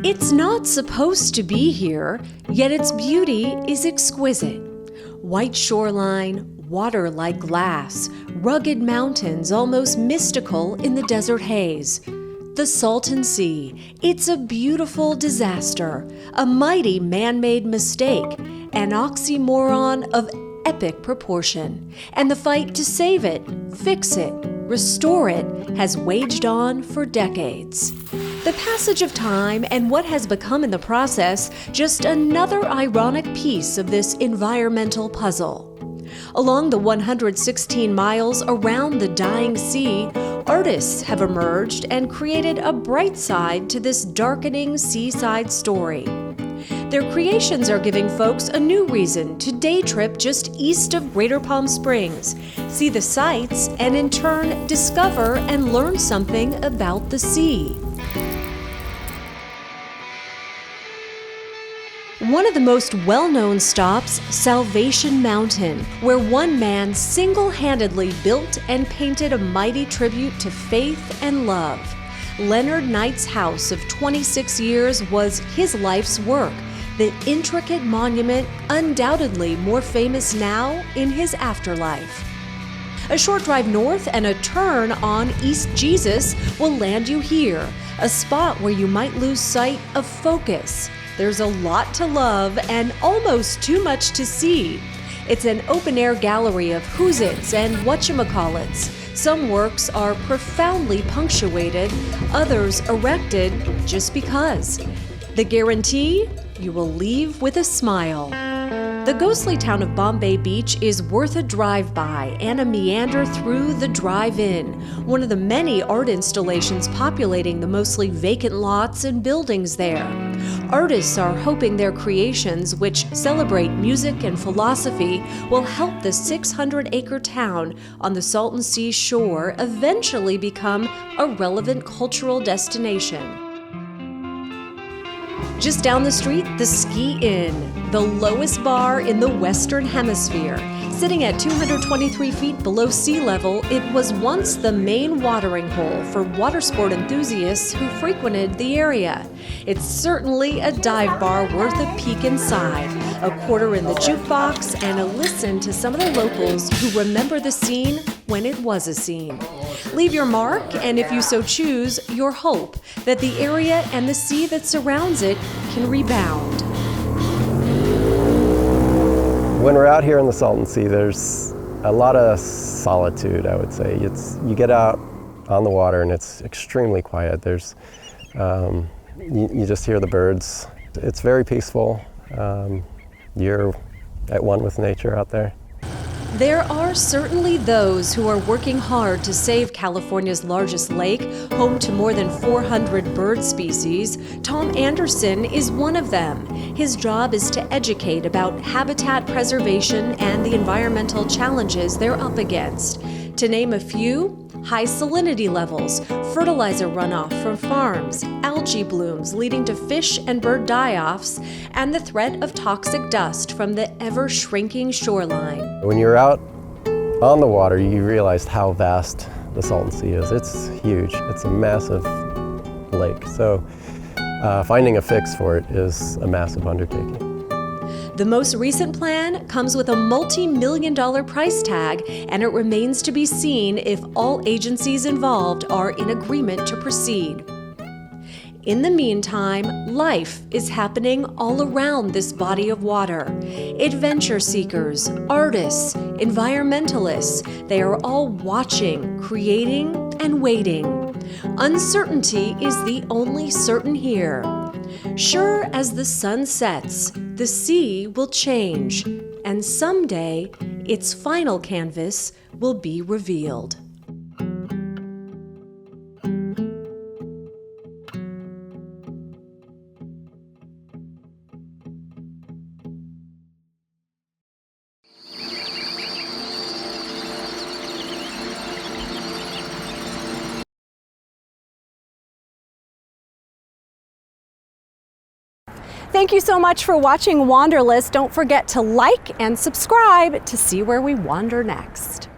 It's not supposed to be here, yet its beauty is exquisite. White shoreline, water like glass, rugged mountains almost mystical in the desert haze. The Salton Sea, it's a beautiful disaster, a mighty man-made mistake, an oxymoron of epic proportion. And the fight to save it, fix it, restore it has waged on for decades. The passage of time and what has become in the process just another ironic piece of this environmental puzzle. Along the 116 miles around the dying sea, artists have emerged and created a bright side to this darkening seaside story. Their creations are giving folks a new reason to day trip just east of Greater Palm Springs, see the sights, and in turn discover and learn something about the sea. One of the most well-known stops, Salvation Mountain, where one man single-handedly built and painted a mighty tribute to faith and love. Leonard Knight's house of 26 years was his life's work, the intricate monument undoubtedly more famous now in his afterlife. A short drive north and a turn on East Jesus will land you here, a spot where you might lose sight of focus. There's a lot to love and almost too much to see. It's an open-air gallery of who's-its and whatchamacallits. Some works are profoundly punctuated, others erected just because. The guarantee? You will leave with a smile. The ghostly town of Bombay Beach is worth a drive-by and a meander through the drive-in, one of the many art installations populating the mostly vacant lots and buildings there. Artists are hoping their creations, which celebrate music and philosophy, will help the 600-acre town on the Salton Sea shore eventually become a relevant cultural destination. Just down the street, the Ski Inn, the lowest bar in the Western Hemisphere. Sitting at 223 feet below sea level, it was once the main watering hole for water sport enthusiasts who frequented the area. It's certainly a dive bar worth a peek inside, a quarter in the jukebox, and a listen to some of the locals who remember the scene when it was a scene. Leave your mark, and if you so choose, your hope that the area and the sea that surrounds it can rebound. When we're out here in the Salton Sea, there's a lot of solitude, I would say. You get out on the water and it's extremely quiet. There's, you just hear the birds. It's very peaceful. You're at one with nature out there. There are certainly those who are working hard to save California's largest lake, home to more than 400 bird species. Tom Anderson is one of them. His job is to educate about habitat preservation and the environmental challenges they're up against. To name a few, high salinity levels, fertilizer runoff from farms, algae blooms leading to fish and bird die-offs, and the threat of toxic dust from the ever-shrinking shoreline. When you're out on the water, you realize how vast the Salton Sea is. It's huge. It's a massive lake. So finding a fix for it is a massive undertaking. The most recent plan comes with a multi-million-dollar price tag, and it remains to be seen if all agencies involved are in agreement to proceed. In the meantime, life is happening all around this body of water. Adventure seekers, artists, environmentalists, they are all watching, creating, and waiting. Uncertainty is the only certain here. Sure as the sun sets, the sea will change, and someday its final canvas will be revealed. Thank you so much for watching Wanderlist. Don't forget to like and subscribe to see where we wander next.